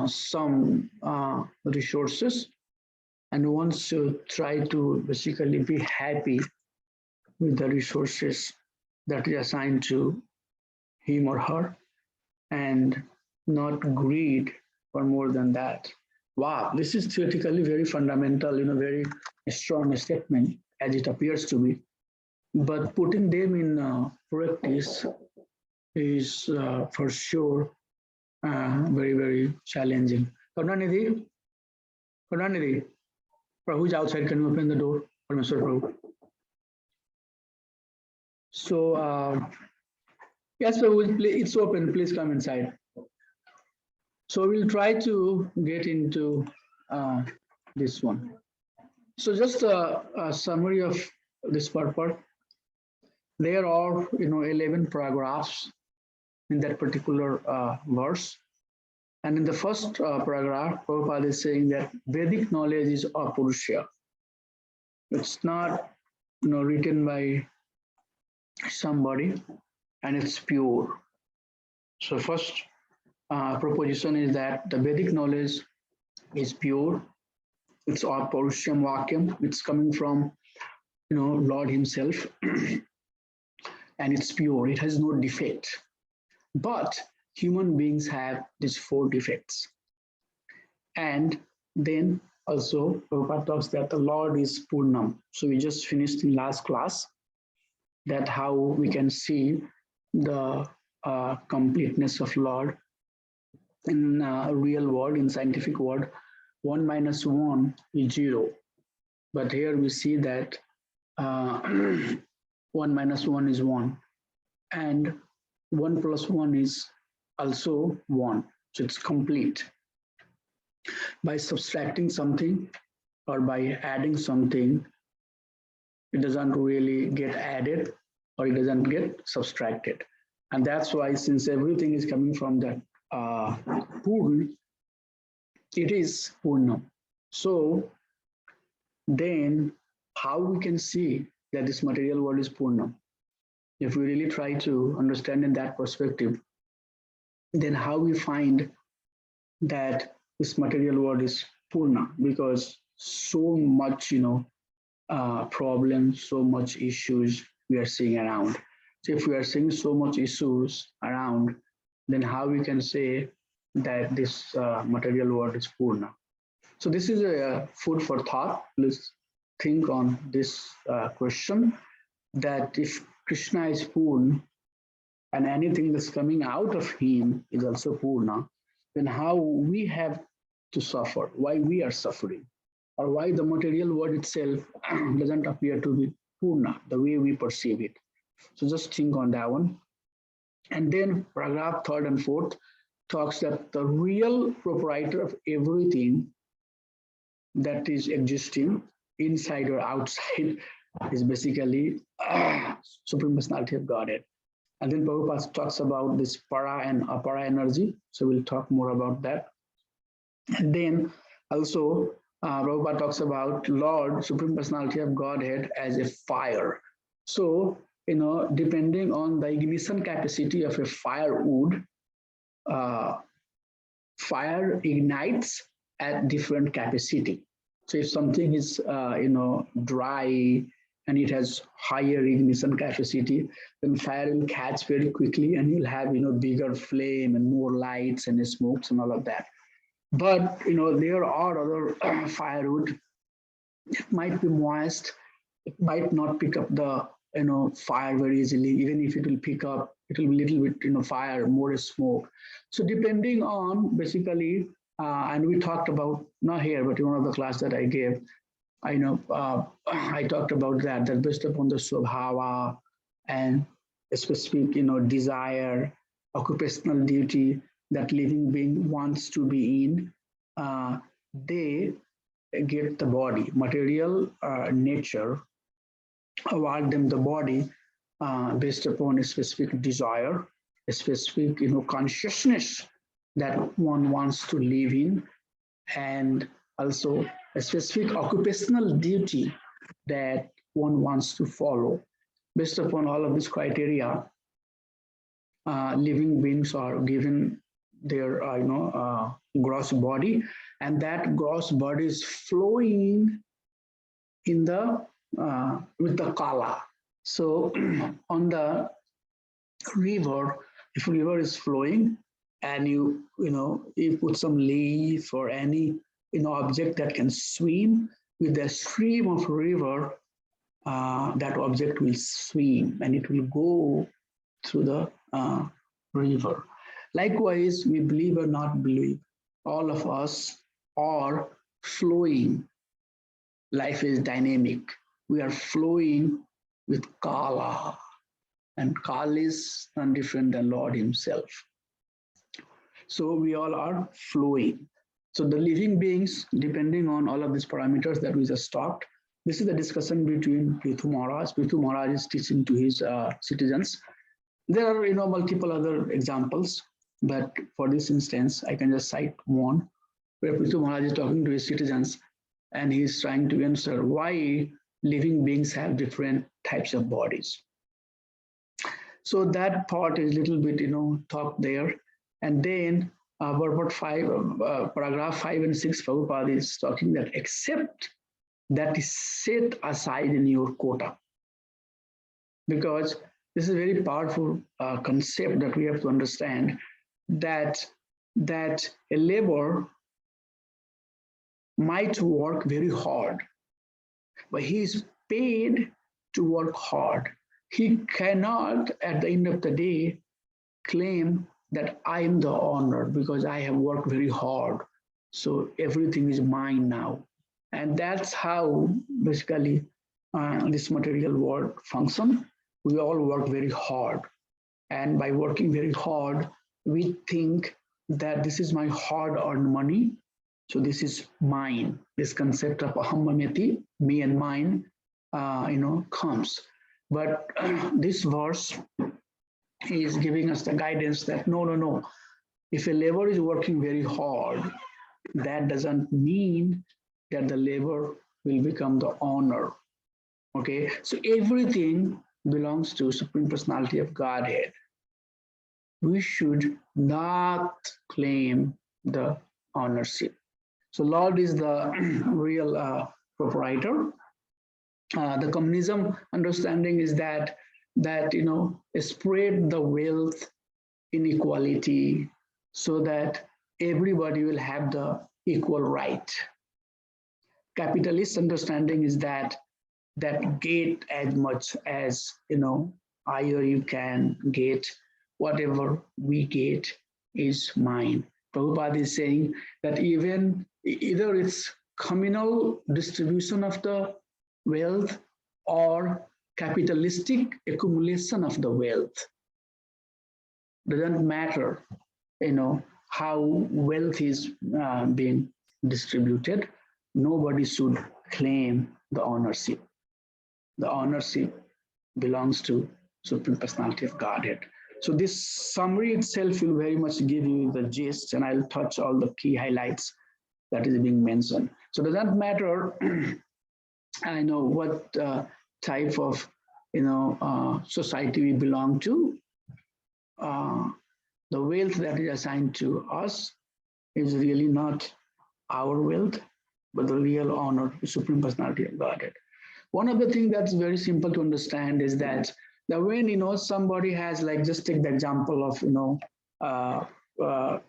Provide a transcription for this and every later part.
some resources and wants to try to basically be happy with the resources that is assigned to him or her and not greed for more than that. Wow, this is theoretically very fundamental, very strong statement as it appears to be. But putting them in practice is for sure very, very challenging. Karunanidhi, Karunanidhi, Prabhu is outside. Can you open the door? Parmeshwar Prabhu. So, yes, Prabhu, it's open. Please come inside. So we'll try to get into this one. So just a summary of this purport. There are 11 paragraphs in that particular verse. And in the first paragraph, Prabhupada is saying that Vedic knowledge is apurusha. It's not written by somebody, and it's pure. So first proposition is that the Vedic knowledge is pure. It's apurusham vakyam. It's coming from Lord Himself, and it's pure. It has no defect. But human beings have these 4 defects. And then also Prabhupada talks that the Lord is Purnam. So we just finished in last class that how we can see the completeness of Lord in real world, in scientific world. 1 minus 1 is 0. But here we see that 1 minus 1 is 1. And 1 plus 1 is also 1. So it's complete. By subtracting something or by adding something, it doesn't really get added or it doesn't get subtracted. And that's why, since everything is coming from that Purna, it is Purna. So then how we can see that this material world is Purna? If we really try to understand in that perspective, then how we find that this material world is Purna? Because so much, problems, so much issues we are seeing around. So if we are seeing so much issues around, then how we can say that this material world is Purna? So this is a food for thought. Let's think on this question, that if Krishna is Purna and anything that's coming out of him is also Purna, then how we have to suffer, why we are suffering, or why the material world itself doesn't appear to be Purna the way we perceive it. So just think on that one. And then paragraph 3rd and 4th talks that the real proprietor of everything that is existing inside or outside is basically Supreme Personality of Godhead. And then Prabhupada talks about this para and apara energy. So we'll talk more about that. And then also Prabhupada talks about Lord, Supreme Personality of Godhead, as a fire. So, depending on the ignition capacity of a firewood, fire ignites at different capacity. So if something is, dry and it has higher ignition capacity, then fire will catch very quickly and you'll have, bigger flame and more lights and smokes and all of that. But, there are other firewood. It might be moist. It might not pick up the, fire very easily. Even if it will pick up, it will be a little bit, fire, more smoke. So depending on basically, and we talked about, not here, but in one of the class that I gave, I talked about that based upon the swabhava and a specific, desire, occupational duty that living being wants to be in, they get the body, material nature, award them the body based upon a specific desire, a specific, consciousness that one wants to live in, and also a specific occupational duty that one wants to follow. Based upon all of these criteria, living beings are given their gross body, and that gross body is flowing in the with the kala. So on the river, if river is flowing and you put some leaf or any object that can swim with the stream of river, that object will swim and it will go through the river. Likewise, we believe or not believe, all of us are flowing. Life is dynamic. We are flowing with Kala, and Kala is none different than Lord Himself. So we all are flowing. So the living beings, depending on all of these parameters that we just talked, this is the discussion between Prithu Maharaj. Prithu Maharaj is teaching to his citizens. There are multiple other examples, but for this instance, I can just cite one where Prithu Maharaj is talking to his citizens, and he's trying to answer why living beings have different types of bodies. So that part is a little bit, talked there. And then paragraph 5 and 6, Prabhupada is talking that except that is set aside in your quota. Because this is a very powerful concept that we have to understand, that a laborer might work very hard, but he is paid to work hard. He cannot, at the end of the day, claim that I am the owner because I have worked very hard. So everything is mine now. And that's how basically this material world functions. We all work very hard. And by working very hard, we think that this is my hard-earned money. So this is mine. This concept of ahammameti, me and mine, comes. But this verse is giving us the guidance that no. If a laborer is working very hard, that doesn't mean that the labor will become the owner. Okay, so everything belongs to Supreme Personality of Godhead. We should not claim the ownership. So Lord is the real proprietor. The communism understanding is that spread the wealth inequality so that everybody will have the equal right. Capitalist understanding is that get as much as I or you can get. Whatever we get is mine. Prabhupada is saying that either it's communal distribution of the wealth or capitalistic accumulation of the wealth. Doesn't matter, how wealth is being distributed. Nobody should claim the ownership. The ownership belongs to Supreme Personality of Godhead. So this summary itself will very much give you the gist, and I'll touch all the key highlights that is being mentioned. So does not matter, I know what type of society we belong to. The wealth that is assigned to us is really not our wealth, but the real honor, the Supreme Personality of Godhead. One of the things that's very simple to understand is that when somebody has, like, just take the example of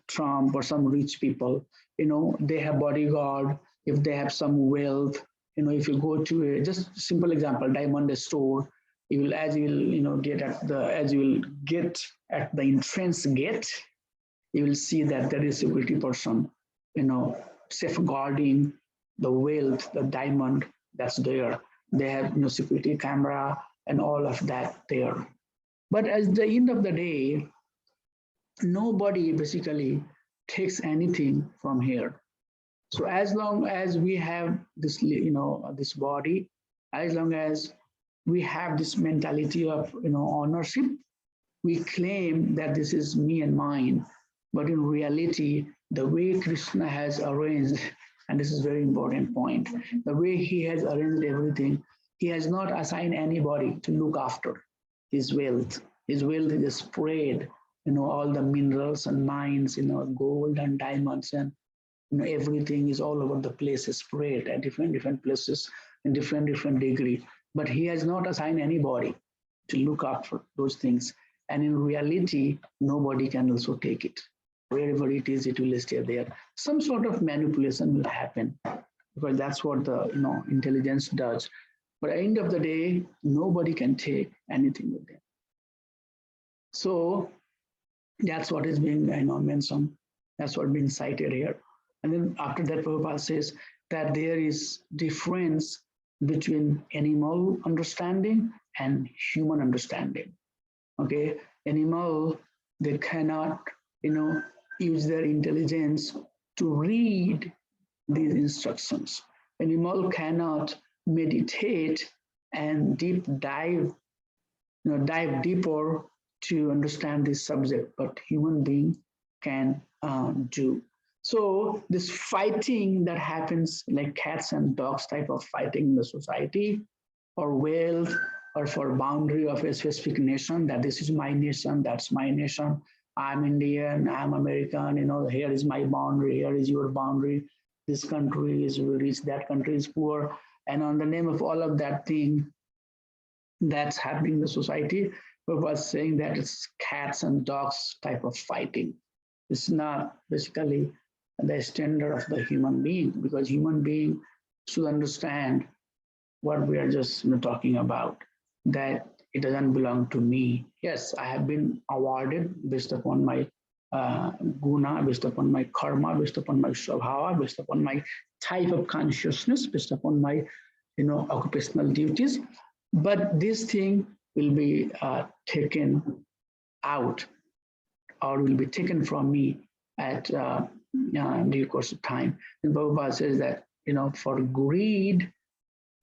Trump or some rich people, they have bodyguard. If they have some wealth, if you go to a just simple example, diamond store, as you will get at the entrance gate, you will see that there is a security person, safeguarding the wealth, the diamond that's there. They have security camera and all of that there. But at the end of the day, nobody basically takes anything from here. So as long as we have this, this body, as long as we have this mentality of, ownership, we claim that this is me and mine. But in reality, the way Krishna has arranged, and this is a very important point, the way he has arranged everything, he has not assigned anybody to look after his wealth. His wealth is spread all the minerals and mines, gold and diamonds, and everything is all over the place, spread at different places in different degree. But he has not assigned anybody to look after those things. And in reality, nobody can also take it. Wherever it is, it will stay there. Some sort of manipulation will happen, because that's what the intelligence does. But at the end of the day, nobody can take anything with them. So that's what is being mentioned. That's what being cited here. And then after that, Prabhupada says that there is difference between animal understanding and human understanding. Okay, animal, they cannot, use their intelligence to read these instructions. Animal cannot meditate and dive deeper to understand this subject, but human being can do. So this fighting that happens, like cats and dogs type of fighting in the society, or wealth, or for boundary of a specific nation, that this is my nation, that's my nation, I'm Indian, I'm American, here is my boundary, here is your boundary, this country is rich, that country is poor. And on the name of all of that thing that's happening in the society, we was saying that it's cats and dogs type of fighting. It's not basically the standard of the human being, because human being should understand what we are just talking about, that it doesn't belong to me. Yes, I have been awarded based upon my guna, based upon my karma, based upon my swabhava, based upon my type of consciousness, based upon my occupational duties. But this thing will be taken out, or will be taken from me at due course of time. And Prabhupada says that for greed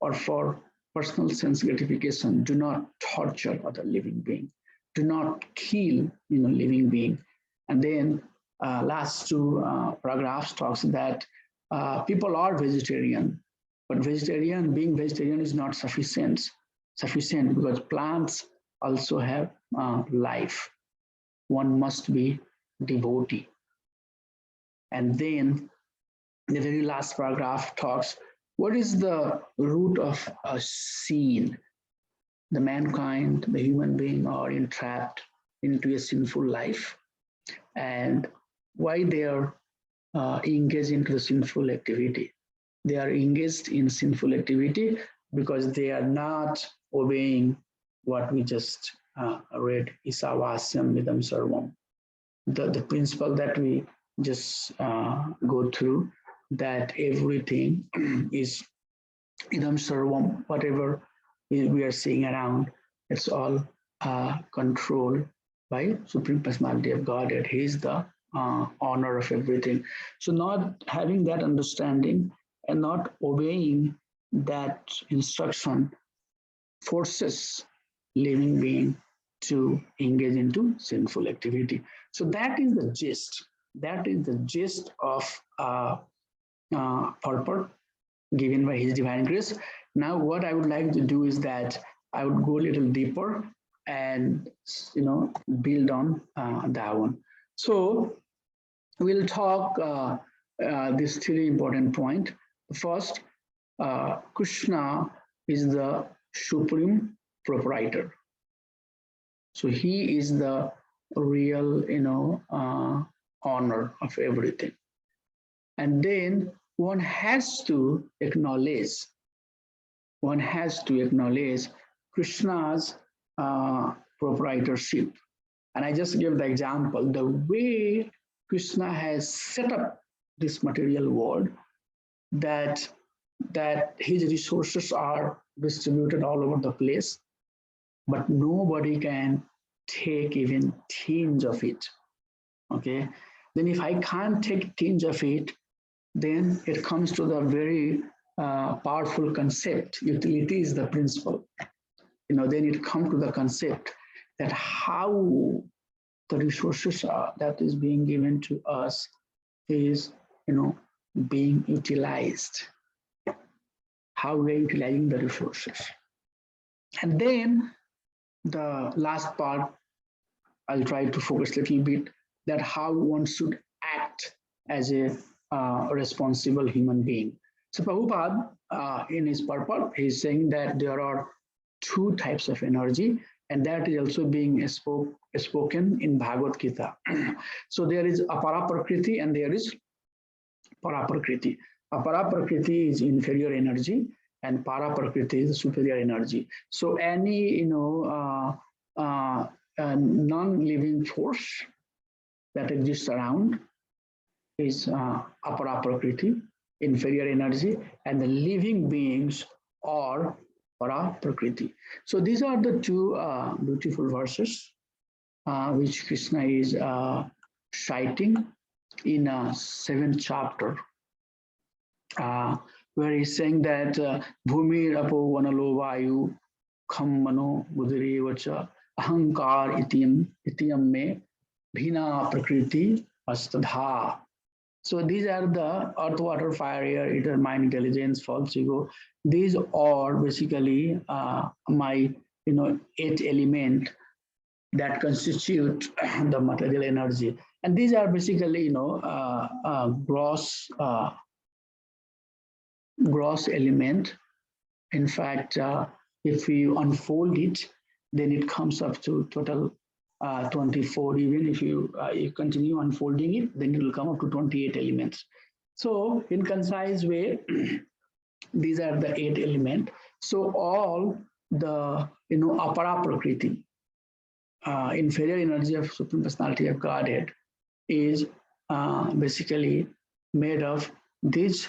or for personal sense gratification, do not torture other living being, do not kill living being. And then last two paragraphs talks that people are vegetarian, but being vegetarian is not sufficient because plants also have life. One must be devotee. And then the very last paragraph talks, what is the root of a sin? The mankind, the human being are entrapped into a sinful life, and why they are engaged into the sinful activity. They are engaged in sinful activity because they are not obeying what we just read, Isavasyam Idam Sarvam. The principle that we just go through, that everything is Idam Sarvam, whatever we are seeing around, it's all controlled by Supreme Personality of Godhead. He is the honor of everything. So not having that understanding and not obeying that instruction forces living being to engage into sinful activity. So that is the gist. That is the gist of purport given by His Divine Grace. Now, what I would like to do is that I would go a little deeper and build on that one. So we'll talk this three important point. First, Krishna is the supreme proprietor. So he is the real, honor of everything. And then one has to acknowledge Krishna's proprietorship. And I just gave the example, the way Krishna has set up this material world, that his resources are distributed all over the place, but nobody can take even tinge of it. Okay, then if I can't take tinge of it, then it comes to the very powerful concept. Utility is the principle. Then it comes to the concept that how the resources that is being given to us is, being utilized. How we are utilizing the resources. And then the last part I'll try to focus a little bit that how one should act as a responsible human being. So Prabhupada, in his purport, he's saying that there are two types of energy, and that is also being spoken in Bhagavad Gita. So there is apara prakriti and there is para prakriti. Apara prakriti is inferior energy, and para prakriti is superior energy. So any non-living force that exists around is apara prakriti, inferior energy, and the living beings are para prakriti. So these are the two beautiful verses which Krishna is citing in 7th chapter, where he's saying that Bhumi Apo Vanalo Vayu Kham Mano Budri Vacha Ahankar Itiyam Me Bhina Prakriti Astadha. So these are the earth, water, fire, air, ether, mind, intelligence, false ego. These are basically my 8 element that constitute the material energy, and these are basically gross element. In fact, if you unfold it, then it comes up to total 24. Even if you continue unfolding it, then it will come up to 28 elements. So in concise way, these are the 8 elements. So all the apara prakriti, inferior energy of Supreme Personality of Godhead, is basically made of these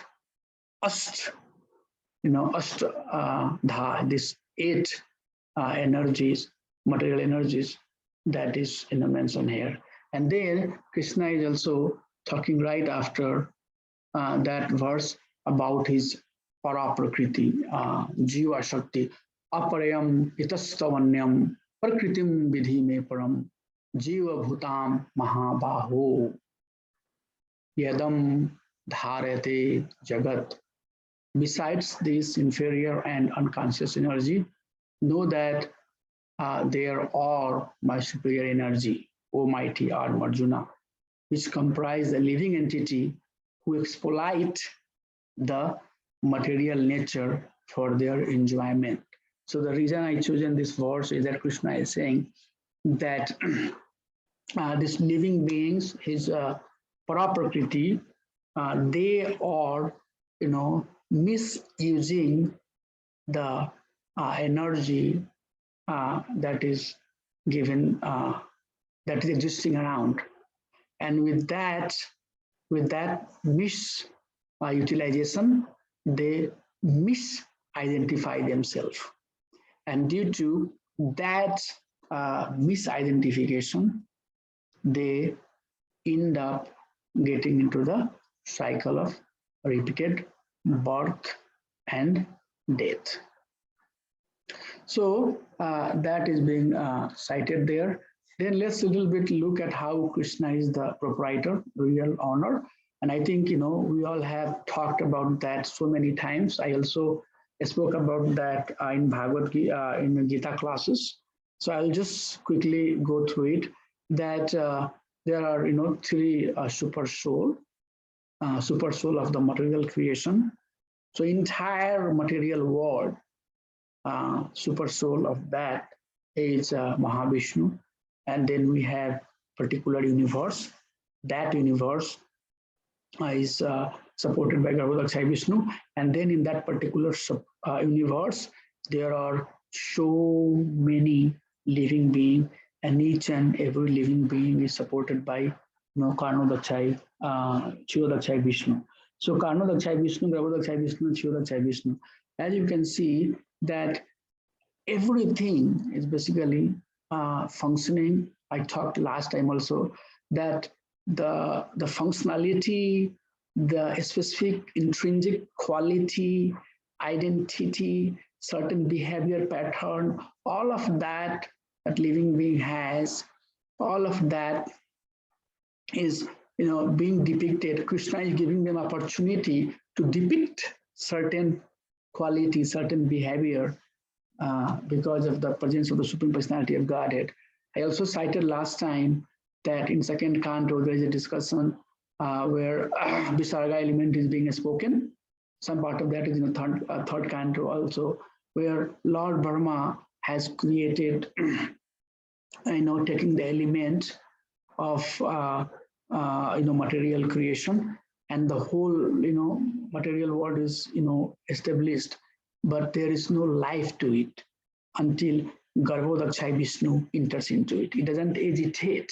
these 8 energies, material energies, that is mentioned here. And then Krishna is also talking right after that verse about his para prakriti, jiva shakti, aparayam itastavanyam prakritim vidhi me param jiva bhutam mahabaho yadam dharate jagat. Besides this inferior and unconscious energy, know that there are my superior energy, O mighty Arjuna, which comprise the living entity who exploit the material nature for their enjoyment. So the reason I chosen this verse is that Krishna is saying that these living beings, his para prakriti, they are misusing the energy that is given, that is existing around, and with that misutilization, they misidentify themselves, and due to that misidentification, they end up getting into the cycle of repeated birth and death. So that is being cited there. Then let's a little bit look at how Krishna is the proprietor, real owner. And I think, we all have talked about that so many times. I also spoke about that in Bhagavad Gita, in Gita classes. So I'll just quickly go through it, that there are, 3 super soul of the material creation. So entire material world, super soul of that is Mahavishnu. And then we have particular universe. That universe is supported by Garbhodakshaya Vishnu. And then in that particular universe, there are so many living beings, and each and every living being is supported by Karnodakshaya, Kshirodakshaya Vishnu. So Karnodakshaya Vishnu, Garbhodakshaya Vishnu, Kshirodakshaya Vishnu. As you can see that everything is basically functioning. I talked last time also that the functionality, the specific intrinsic quality, identity, certain behavior pattern, all of that living being has, all of that is being depicted. Krishna is giving them opportunity to depict certain quality, certain behavior because of the presence of the Supreme Personality of Godhead. I also cited last time that in second canto, there is a discussion where Visarga element is being spoken. Some part of that is in the third canto also, where Lord Brahma has created, taking the element of, material creation, and the whole, material world is, established, but there is no life to it until Garbhodakshai Vishnu enters into it. It doesn't agitate.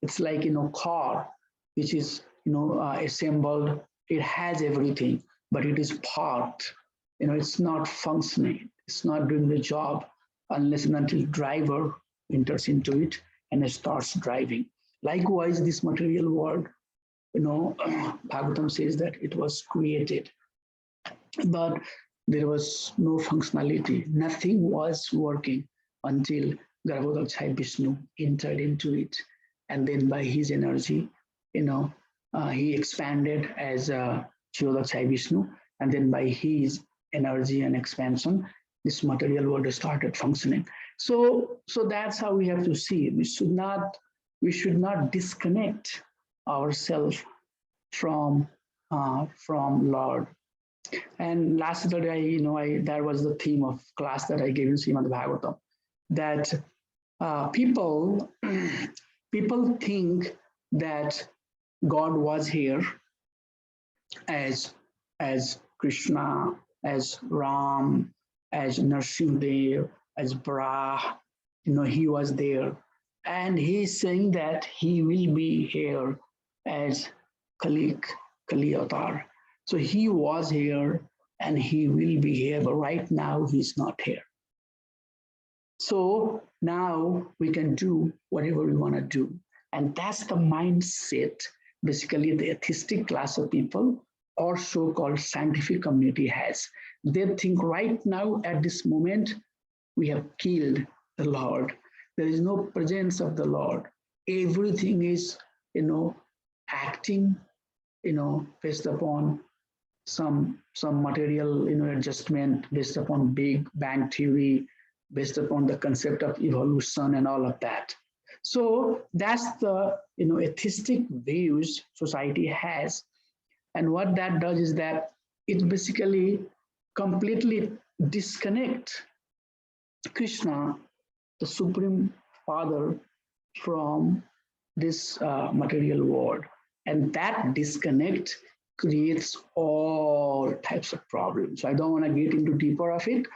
It's like, car, which is, assembled. It has everything, but it is parked. It's not functioning. It's not doing the job unless and until driver enters into it and starts driving. Likewise, this material world, Bhagavatam says that it was created, but there was no functionality. Nothing was working until Garbhodakshai Vishnu entered into it. And then by his energy, he expanded as Kshirodakshai Vishnu. And then by his energy and expansion, this material world started functioning. So that's how we have to see it. We should not disconnect ourselves from Lord. And last Saturday, that was the theme of class that I gave in Srimad Bhagavatam, that people think that God was here as Krishna, as Ram, as Narsimhadev, as Brah, he was there. And he's saying that he will be here as Kali Avatar. So he was here and he will be here, but right now he's not here. So now we can do whatever we want to do. And that's the mindset, basically the atheistic class of people or so-called scientific community has. They think right now at this moment, we have killed the Lord. There is no presence of the Lord. Everything is, acting, based upon some material, adjustment, based upon Big Bang Theory, based upon the concept of evolution and all of that. So that's the, atheistic views society has. And what that does is that it basically completely disconnects Krishna, the Supreme Father, from this material world. And that disconnect creates all types of problems. I don't want to get into deeper of it,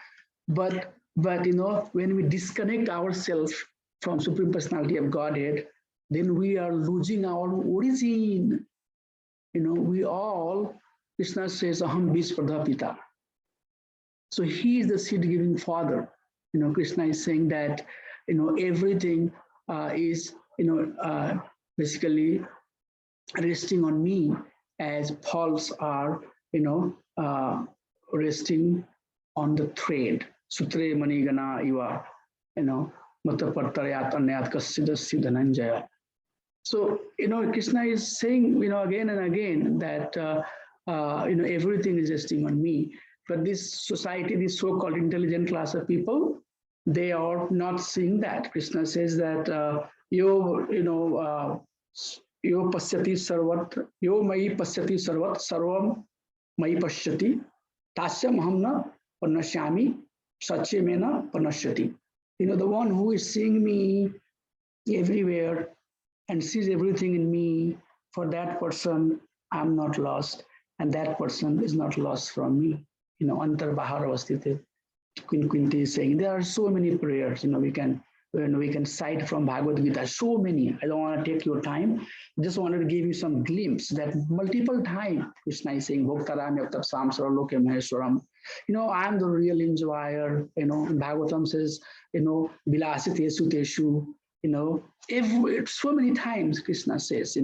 but when we disconnect ourselves from Supreme Personality of Godhead, then we are losing our origin. We all, Krishna says, Aham Bishpradha Pita. So he is the seed-giving father. Krishna is saying that, everything is, basically resting on me, as pearls are, resting on the thread. Sutre manigana iva, matapartarayat anyat kasidasya dhananjaya. So, Krishna is saying, again and again that, everything is resting on me. But this society, this so-called intelligent class of people, they are not seeing that. Krishna says that, yo pasyati sarvat, yo mai pasyati sarvat, sarvam mai pasyati, tasyam hamna panashyami, satyamena panashyati. The one who is seeing me everywhere and sees everything in me, for that person, I'm not lost, and that person is not lost from me. Antar Bahar Avastite, Queen Quinty is saying, there are so many prayers, we can cite from Bhagavad Gita, so many. I don't want to take your time. Just wanted to give you some glimpse that multiple times Krishna is saying, Bhoktaram Yaktab Samsara Loke Maheshwaram. I'm the real enjoyer. Bhagavatam says, Vilasitesu Teshu. So many times Krishna says,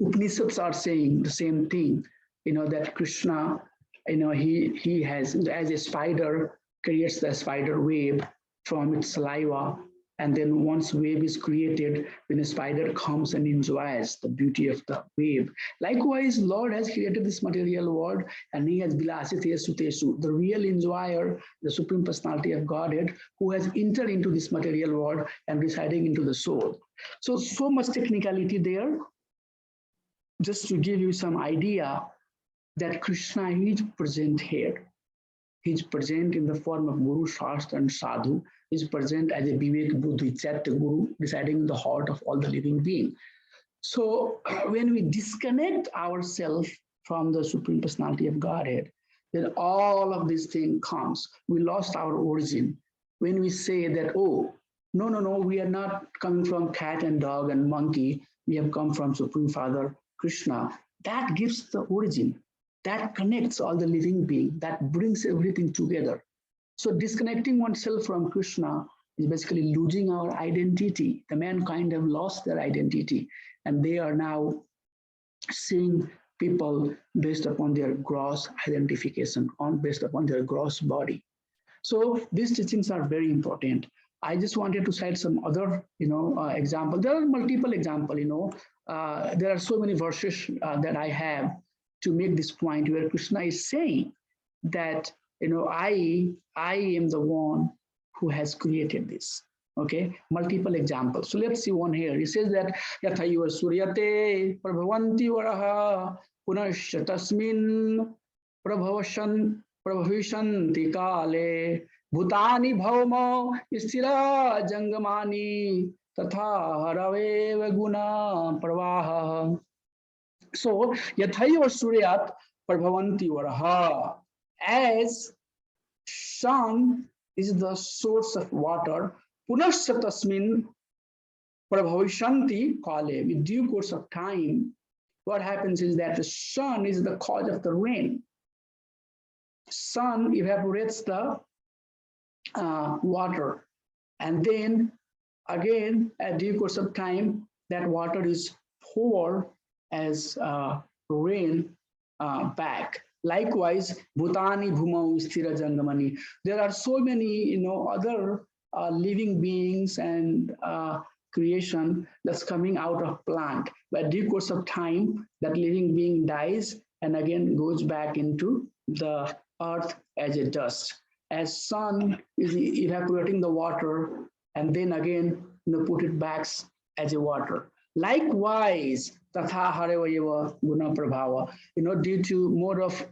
Upanishads are saying the same thing, that Krishna, he has, as a spider creates the spider web from its saliva, And then once wave is created, then a spider comes and enjoys the beauty of the wave. Likewise, Lord has created this material world, and he has vilasitesu tesu, the real enjoyer, the Supreme Personality of Godhead, who has entered into this material world and residing into the soul. So much technicality there. Just to give you some idea that Krishna is present here. He is present in the form of Guru, Shastra, and Sadhu. He is present as a Vivek Buddhi Chaitya Guru, residing in the heart of all the living beings. So when we disconnect ourselves from the Supreme Personality of Godhead, then all of these things comes. We lost our origin. When we say that, oh, no, we are not coming from cat and dog and monkey. We have come from Supreme Father Krishna. That gives the origin. That connects all the living beings, that brings everything together. So disconnecting oneself from Krishna is basically losing our identity. The mankind have lost their identity, and they are now seeing people based upon their gross identification, based upon their gross body. So these teachings are very important. I just wanted to cite some other, example. There are multiple examples. There are so many verses that I have to make this point where Krishna is saying that, I am the one who has created this. Okay, multiple examples. So let's see one here. He says that Yathaiva Suryate Prabhavanti Varaha Punasya Tasmin Prabhavishanti Kale Bhutani Bhauma Istira Jangamani Tatha Harave Guna Pravaha. So, Yathaiva Suryat Prabhavanti Varaha. As sun is the source of water, Punasya Tasmin Prabhavishanti Kale. With due course of time, what happens is that the sun is the cause of the rain. Sun evaporates the water, and then again, at due course of time, that water is poured as rain back. Likewise, Bhutani Bhumau Sthira Jangamani. There are so many, other living beings and creation that's coming out of plant. But due course of time, that living being dies and again goes back into the earth as a dust. As sun is evaporating the water and then again put it back as a water. Likewise, Tatha Hare Guna Prabhava, due to more of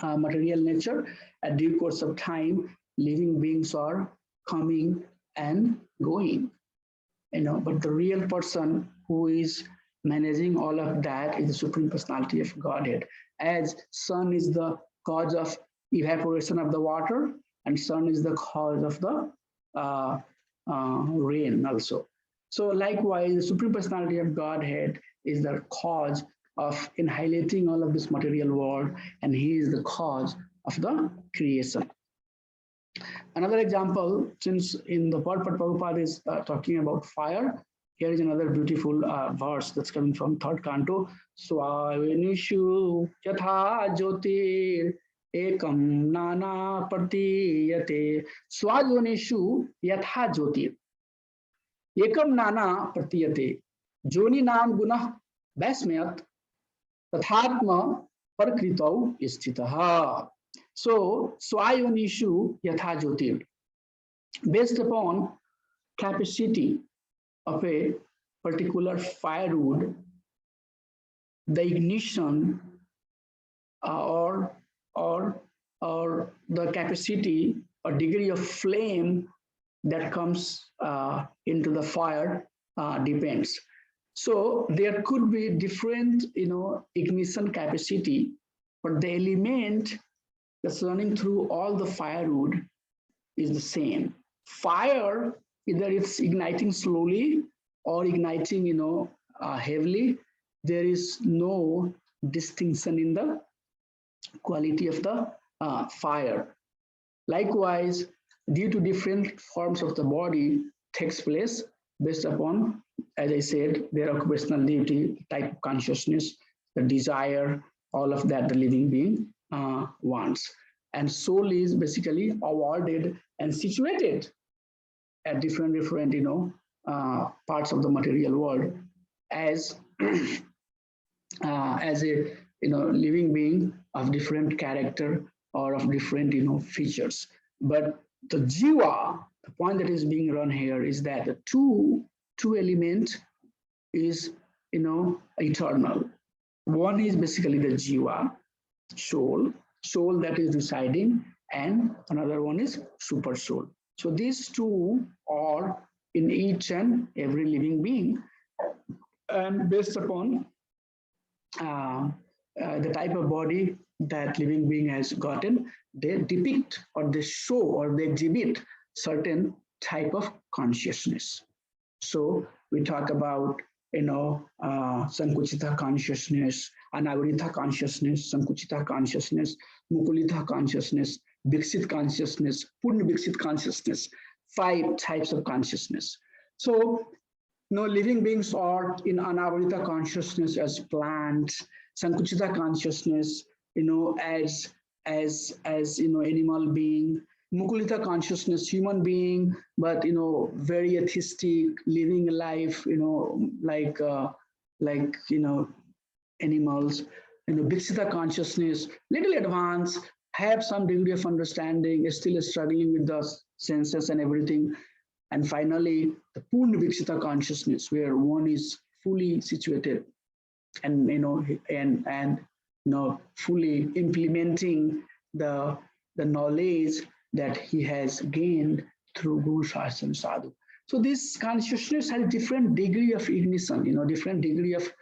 material nature, at due course of time, living beings are coming and going. But the real person who is managing all of that is the Supreme Personality of Godhead. As sun is the cause of evaporation of the water, and sun is the cause of the rain also. So likewise, the Supreme Personality of Godhead is the cause of annihilating all of this material world, and he is the cause of the creation. Another example, since in the part Prabhupada is talking about fire, here is another beautiful verse that's coming from third canto. Swavenishu yatha jyotir ekam nana pratiyate. Swavenishu yatha jyotir ekam nana pratiyate. Joni nam gunah vaismayat tathatma parkritau isthitaha. So, Swayonishu Yatha Jyotir, based upon capacity of a particular firewood, the ignition or the capacity or degree of flame that comes into the fire depends. So there could be different, ignition capacity, but the element that's running through all the firewood is the same. Fire, either it's igniting slowly or igniting, heavily. There is no distinction in the quality of the fire. Likewise, due to different forms of the body takes place based upon, as I said, their occupational duty, type of consciousness, the desire, all of that the living being wants. And soul is basically awarded and situated at different, parts of the material world as as a living being of different character or of different features. But the jiva, the point that is being run here is that the two element is eternal. One is basically the jiva, soul that is residing, and another one is super soul. So these two are in each and every living being, and based upon the type of body that living being has gotten, they depict or they show or they exhibit certain type of consciousness. So we talk about Sankuchita consciousness, Anavarita consciousness, Sankuchita consciousness, Mukulita consciousness, Viksit consciousness, Purna Viksit consciousness, 5 types of consciousnness. So living beings are in Anavarita consciousness as plants, Sankuchita consciousness, as animal being, Mukulita consciousness, human being, but very atheistic, living a life, like animals. Viksita consciousness, little advanced, have some degree of understanding, is still struggling with the senses and everything. And finally, the Purna Viksita consciousness, where one is fully situated and fully implementing the knowledge that he has gained through Guru Shastra and Sadhu. So this consciousness has different degree of ignition, different degree of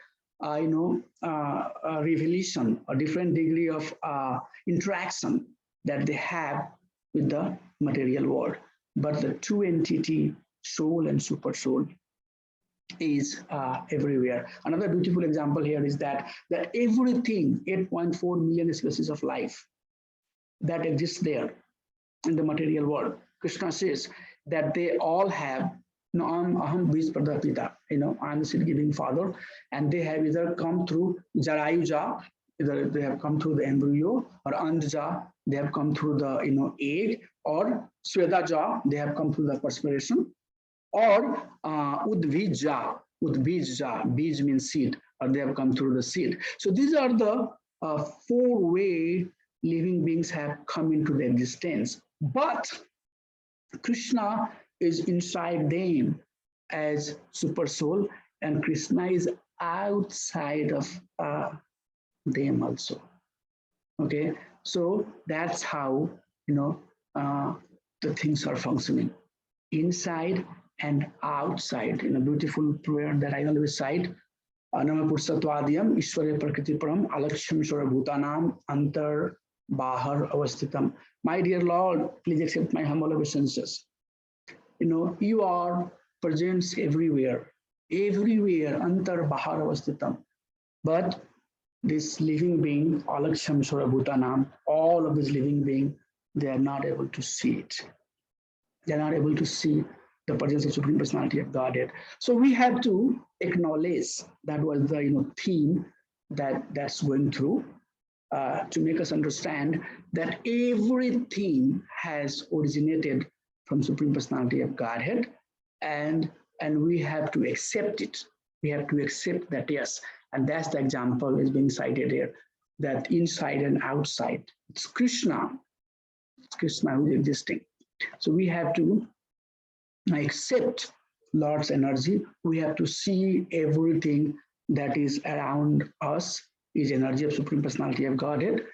revelation, or different degree of interaction that they have with the material world. But the two entity, soul and super soul, is everywhere. Another beautiful example here is that everything, 8.4 million species of life that exists there in the material world, Krishna says that they all have Aham Bij Pradapita, I'm the seed giving father, and they have either come through Jarayuja, either they have come through the embryo, or Andja, they have come through the egg, or Swedaja, they have come through the perspiration, or Udvija, Bij means seed, or they have come through the seed. So these are the 4 ways living beings have come into the existence. But Krishna is inside them as super soul, and Krishna is outside of them also. Okay, so that's how the things are functioning, inside and outside. In a beautiful prayer that I always cite, Nama Pursatwadiyam Ishware Prakriti Param Alaksham Shwara Bhutanam Antar Bahar Avastitam. My dear Lord, please accept my humble obeisances. You are present everywhere, Antar Bahar Avastitam. But this living being, Alaksham Shwara Bhutanam, all of this living being, they are not able to see it. They are not able to see the presence of Supreme Personality of Godhead. So we have to acknowledge that was the theme that's going through to make us understand that everything has originated from Supreme Personality of Godhead, and we have to accept it. We have to accept that, yes, and that's the example is being cited here, that inside and outside, it's Krishna who is existing. So we have to accept Lord's energy. We have to see everything that is around us is energy of Supreme Personality of Godhead.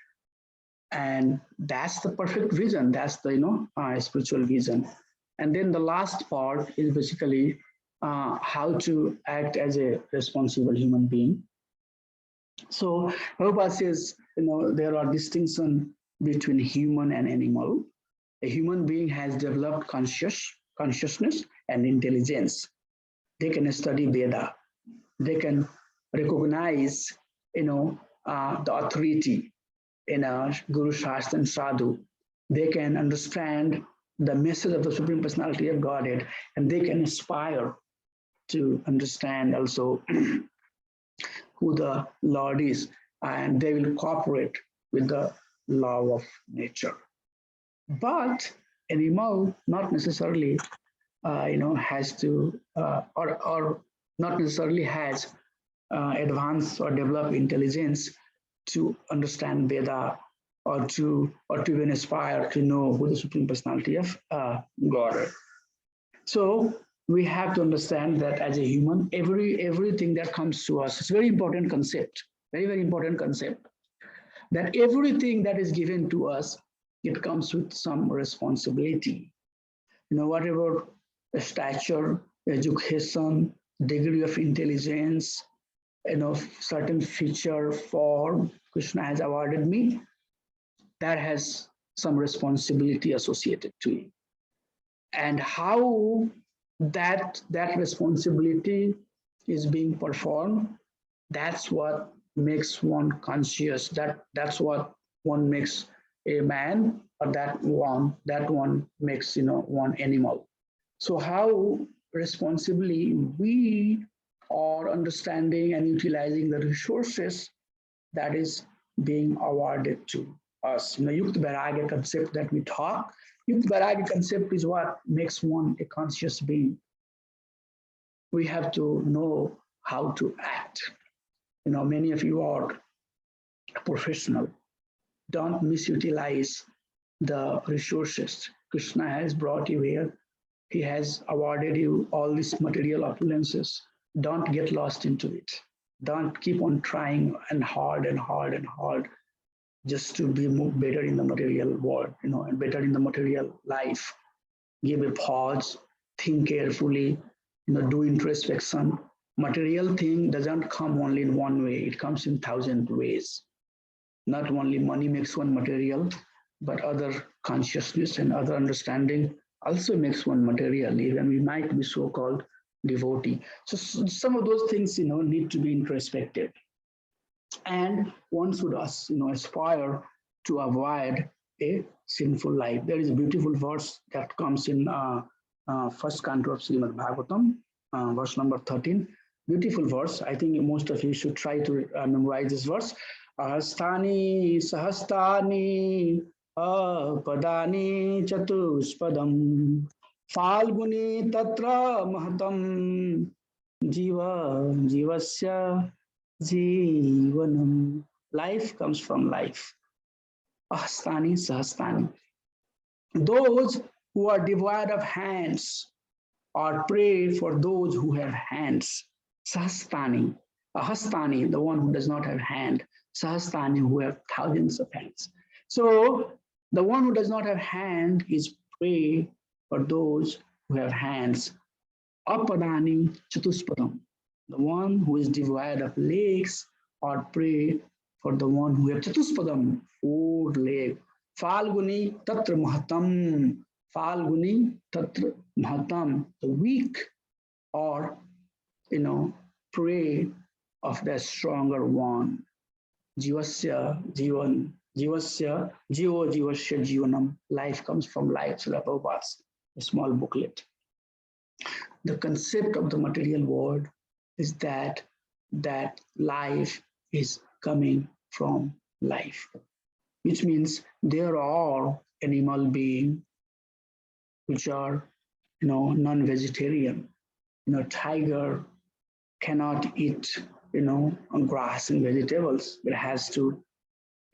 And that's the perfect vision. That's the spiritual vision. And then the last part is basically how to act as a responsible human being. So Prabhupada says, there are distinctions between human and animal. A human being has developed consciousness and intelligence. They can study Veda. They can recognize, the authority in Guru Shastra and Sadhu. They can understand the message of the Supreme Personality of Godhead, and they can aspire to understand also who the Lord is, and they will cooperate with the law of nature. But animal, not necessarily has to, or not necessarily has advanced or developed intelligence to understand Veda or to even aspire to know who the Supreme Personality of God is. So we have to understand that as a human, everything that comes to us, it's a very important concept, very important concept, that everything that is given to us, it comes with some responsibility. Whatever the stature, education, degree of intelligence, certain feature, form Krishna has awarded me, that has some responsibility associated to it. And how that responsibility is being performed, that's what makes one conscious, that's what one makes a man, or that one makes one animal. So how responsibly we are understanding and utilizing the resources that is being awarded to us. Yukta Vairagya concept that we talk, Yukta Vairagya concept is what makes one a conscious being. We have to know how to act. Many of you are professional. Don't misutilize the resources. Krishna has brought you here. He has awarded you all these material opulences. Don't get lost into it. Don't keep on trying and hard just to be more better in the material world, and better in the material life. Give a pause, think carefully, do introspection. Material thing doesn't come only in one way, it comes in 1,000 ways. Not only money makes one material, but other consciousness and other understanding also makes one material, even we might be so-called devotee. So some of those things, need to be introspected. And one should, aspire to avoid a sinful life. There is a beautiful verse that comes in first canto of Srimad Bhagavatam, verse number 13. Beautiful verse. I think most of you should try to memorize this verse. Ahastani sahastani padani chatuspadam falguni tatra mahatam jivasya jivanam. Life comes from life. Ahastani sahastani. Those who are devoid of hands or pray for those who have hands. Sahastani. Ahastani, the one who does not have hand. Sahastani, who have thousands of hands. So the one who does not have hand is pray for those who have hands. Apadani chatuspadam. The one who is devoid of legs, or pray for the one who have chatuspadam, 4 leg. Falguni tatra mahatam. Falguni tatra mahatam. The weak, or pray of the stronger one. Jivasya jivan. Jivasya jivasya jivanam. Life comes from life. So Prabhupada's a small booklet. The concept of the material world is that life is coming from life, which means there are animal beings which are non-vegetarian. Tiger cannot eat grass and vegetables, but has to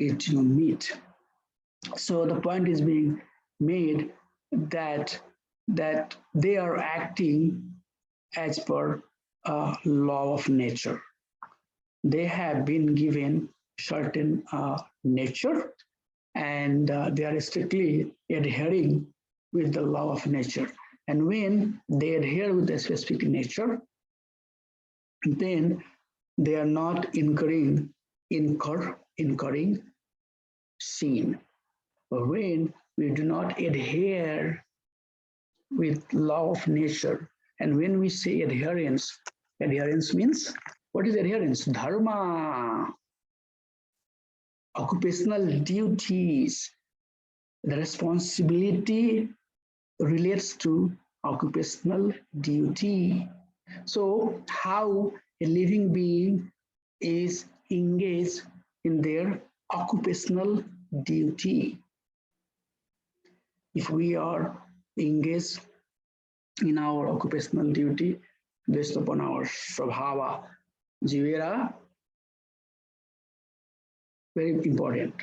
eat meat. So the point is being made that they are acting as per law of nature. They have been given certain nature, and they are strictly adhering with the law of nature. And when they adhere with the specific nature, then they are not incurring sin. But when we do not adhere with law of nature, and when we say adherence means, what is adherence? Dharma, occupational duties. The responsibility relates to occupational duty. So how a living being is engaged in their occupational duty. If we are engaged in our occupational duty based upon our svabhava. Jivera, very important.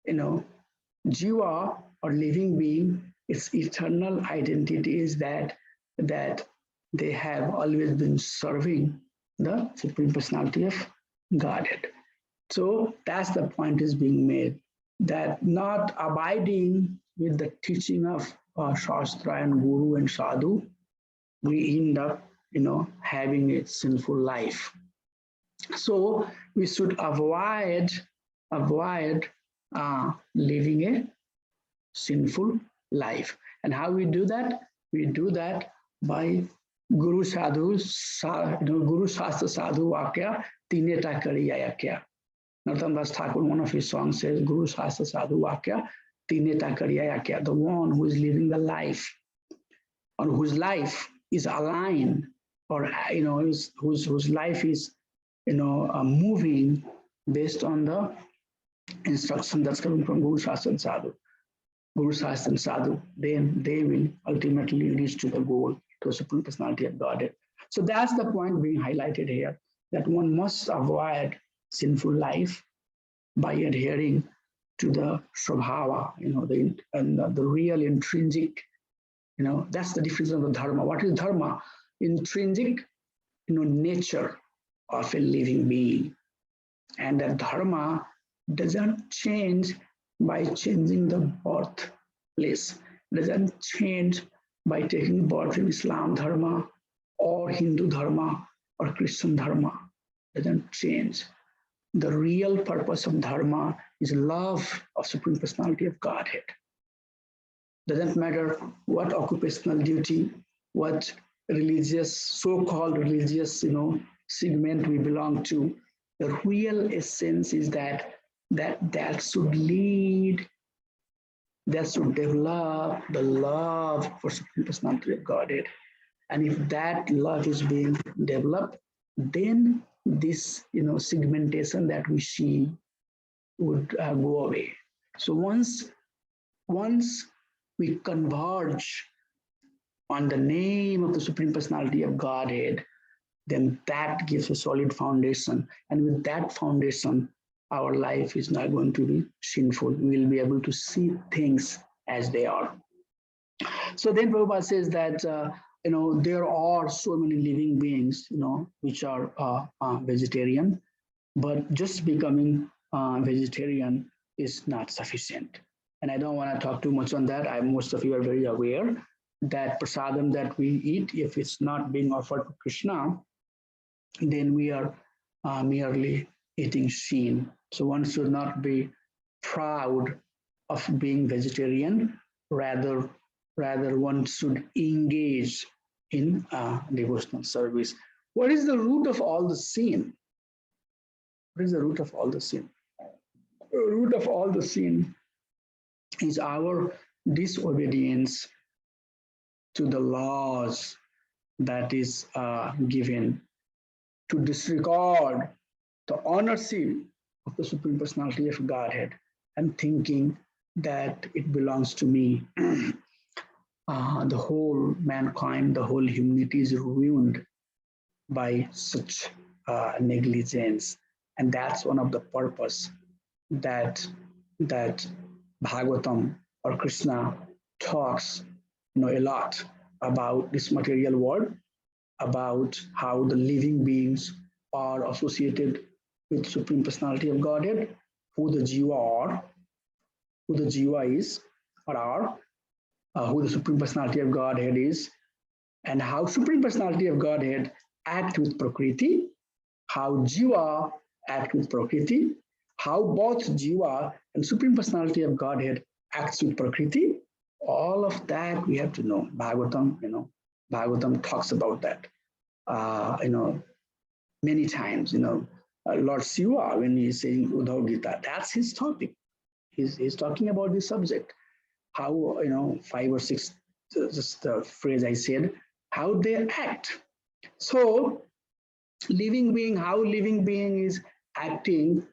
Jiva or living being, its eternal identity is that they have always been serving the Supreme Personality of Godhead. So that's the point is being made, that not abiding with the teaching of Shastra and Guru and Sadhu, we end up, having a sinful life. So we should avoid living a sinful life. And how we do that? We do that by Guru Sadhu, Guru Shastra Sadhu Vakya, Tineta Kariyaya Kya. Narottam Das Thakur, one of his songs says, Guru Shastra Sadhu Vakya, Tineta Kariyaya Kya. The one who is living the life, or whose life is aligned, or whose life is moving based on the instruction that's coming from Guru Shastra and Sadhu. Guru Shastra and Sadhu, then they will ultimately reach to the goal, to a Supreme Personality of Godhead. So that's the point being highlighted here, that one must avoid sinful life by adhering to the svabhava, the real intrinsic, that's the difference of the dharma. What is dharma? Intrinsic, nature of a living being. And that dharma doesn't change by changing the birthplace, doesn't change by taking birth in Islam dharma or Hindu dharma or Christian dharma, doesn't change. The real purpose of dharma is love of Supreme Personality of Godhead. Doesn't matter what occupational duty, what religious, so-called religious, segment we belong to. The real essence is that should lead, that should develop the love for Supreme Personality of Godhead. And if that love is being developed, then this segmentation that we see would go away. So once we converge on the name of the Supreme Personality of Godhead, then that gives a solid foundation. And with that foundation, our life is not going to be sinful. We will be able to see things as they are. So then Prabhupada says that, there are so many living beings, which are vegetarian, but just becoming vegetarian is not sufficient. And I don't want to talk too much on that. Most of you are very aware that prasadam that we eat, if it's not being offered to Krishna, then we are merely eating sheen. So one should not be proud of being vegetarian. Rather one should engage in devotional service. What is the root of all the sin? What is the root of all the sin? The root of all the sin is our disobedience to the laws that is given, to disregard the ownership of the Supreme Personality of Godhead and thinking that it belongs to me. The whole mankind, the whole humanity is ruined by such negligence. And that's one of the purpose that Bhagavatam or Krishna talks a lot about this material world, about how the living beings are associated with Supreme Personality of Godhead, who the Jiva are, who the Jiva is or are, who the Supreme Personality of Godhead is, and how Supreme Personality of Godhead act with Prakriti, how Jiva act with Prakriti, how both Jiva and Supreme Personality of Godhead acts with Prakriti. All of that we have to know. Bhagavatam, Bhagavatam talks about that. Many times, Lord Shiva, when he's saying Uddhav Gita, that's his topic. He's talking about this subject. How, 5 or 6, just the phrase I said, how they act. So, living being, how living being is acting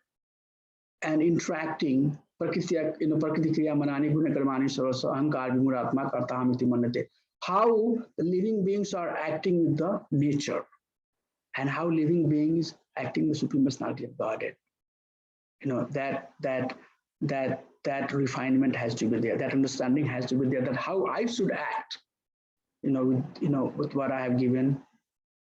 and interacting. Prakriti kriya manani guna karmani sarvasva ahankar vimuratma kartahamiti mannate. how the living beings are acting with the nature and how living beings acting with Supreme Personality of Godhead. That refinement has to be there. That understanding has to be there. That how I should act, with what I have given,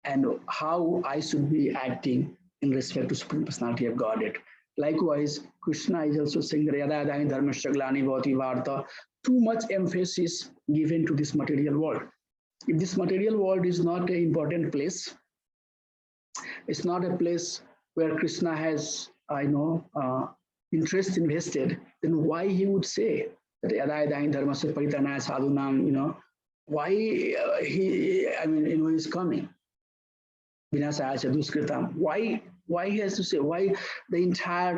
and how I should be acting in respect to Supreme Personality of Godhead. Likewise, Krishna is also saying that too much emphasis given to this material world. If this material world is not an important place, it's not a place where Krishna has, interest invested, then why he would say that why he's coming? Why he has to say, why the entire,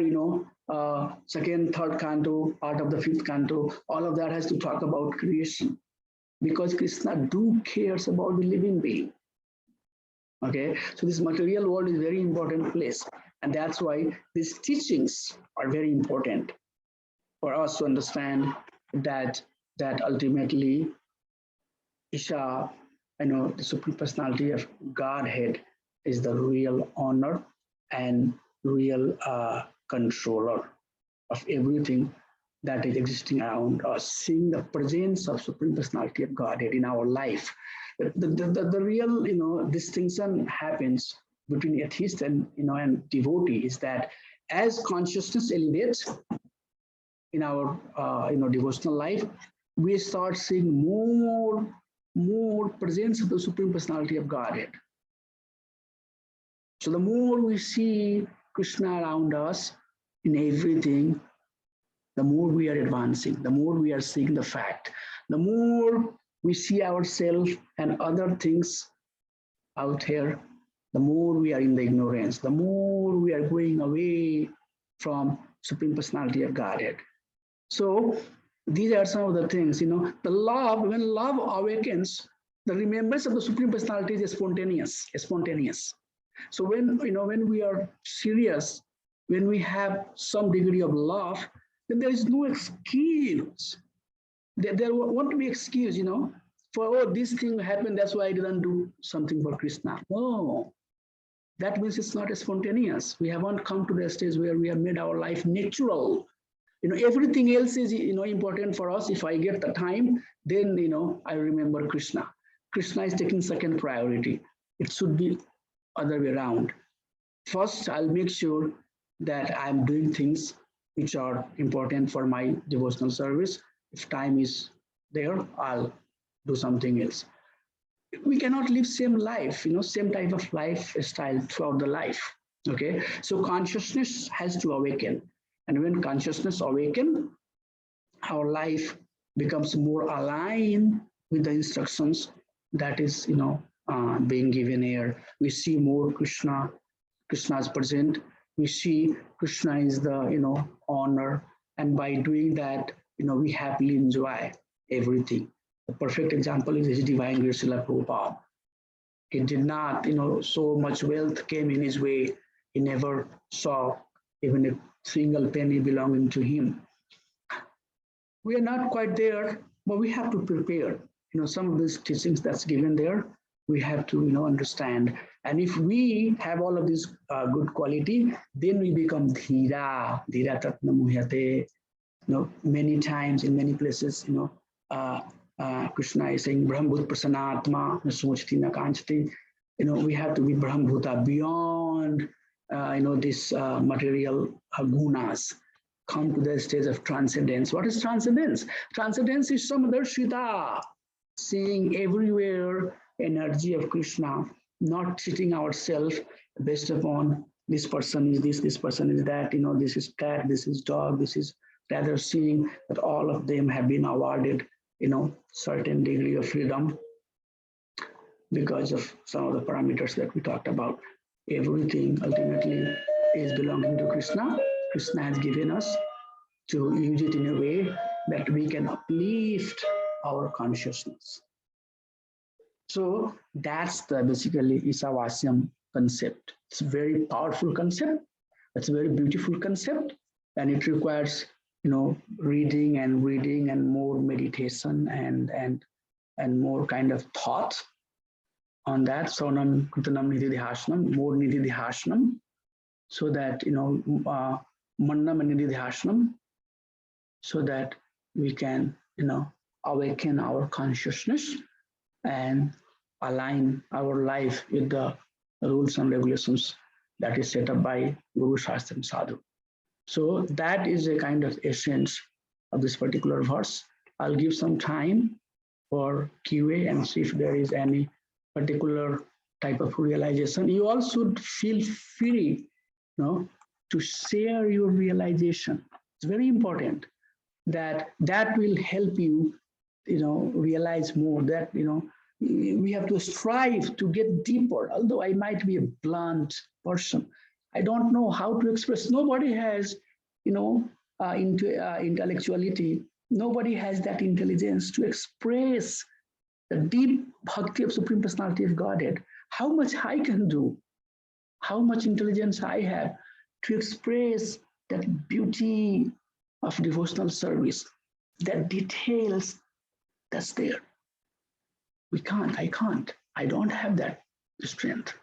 second, third canto, part of the fifth canto, all of that has to talk about creation? Because Krishna cares about the living being. Okay, so this material world is a very important place. And that's why these teachings are very important for us to understand that ultimately Isha, the Supreme Personality of Godhead is the real honor and real controller of everything that is existing around us. Seeing the presence of Supreme Personality of Godhead in our life, the real distinction happens between atheist and devotee is that as consciousness elevates in our devotional life, we start seeing more presence of the Supreme Personality of Godhead. So the more we see Krishna around us in everything, the more we are advancing, the more we are seeing the fact, the more we see ourselves and other things out here, the more we are in the ignorance, the more we are going away from Supreme Personality of Godhead. So these are some of the things, the love, when love awakens, the remembrance of the Supreme Personality is spontaneous. So when we are serious, when we have some degree of love, then there is no excuse. There won't be excuse, for this thing happened, that's why I didn't do something for Krishna. No, that means it's not spontaneous. We haven't come to the stage where we have made our life natural. Everything else is important for us. If I get the time, then I remember Krishna. Krishna is taking second priority. It should be other way around. First, I'll make sure that I'm doing things which are important for my devotional service. If time is there, I'll do something else. We cannot live same life, same type of lifestyle throughout the life. Okay, so consciousness has to awaken. And when consciousness awakens, our life becomes more aligned with the instructions that is, being given here. We see more Krishna. Krishna is present. We see Krishna is the, honor. And by doing that, we happily enjoy everything. The perfect example is His Divine Grace Srila Prabhupada. He did not, so much wealth came in his way. He never saw even a single penny belonging to him. We are not quite there, but we have to prepare. Some of these teachings that's given there, we have to, understand. And if we have all of this good quality, then we become dhira tatna muhyate. Many times in many places, Krishna is saying Brahmbhut prasanatma nasochti na kanchati. We have to be Brahmbhuta beyond this material gunas, come to the stage of transcendence. What is transcendence? Transcendence is samadarshita, seeing everywhere energy of Krishna, not treating ourselves based upon this person is this person is that, this is cat, this is dog, this is, rather seeing that all of them have been awarded, certain degree of freedom because of some of the parameters that we talked about. Everything ultimately is belonging to Krishna. Krishna has given us to use it in a way that we can uplift our consciousness. So that's the basically Isavasyam concept. It's a very powerful concept. It's a very beautiful concept, and it requires reading and more meditation and and more kind of thought on that. Sonam Kritanam Nididhyashanam, more Nididhyashanam, so that, Mannam and Nididhyashanam, so that we can, awaken our consciousness and align our life with the rules and regulations that is set up by Guru, Shastra, and Sadhu. So that is a kind of essence of this particular verse. I'll give some time for QA and see if there is any particular type of realization. You all should feel free, to share your realization. It's very important that will help you, realize more, that, we have to strive to get deeper. Although I might be a blunt person, I don't know how to express. Nobody has, intellectuality. Nobody has that intelligence to express the deep bhakti of Supreme Personality of Godhead. How much I can do, how much intelligence I have to express that beauty of devotional service, that details that's there. I can't. I don't have that strength.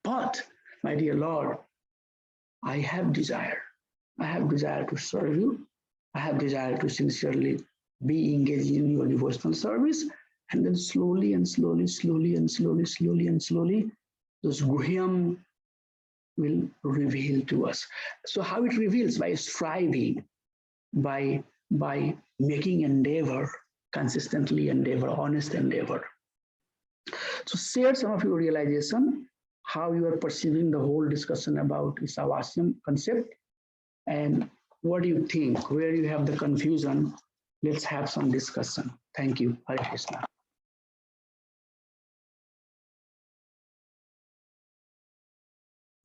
But, my dear Lord, I have desire. I have desire to serve you. I have desire to sincerely be engaged in your devotional service. And then slowly and slowly, those guhyam will reveal to us. So how it reveals? By striving, by making endeavor, consistently endeavor, honest endeavor. So share some of your realization, how you are perceiving the whole discussion about Isavasyam concept, and what do you think, where you have the confusion. Let's have some discussion. Thank you. Hare Krishna.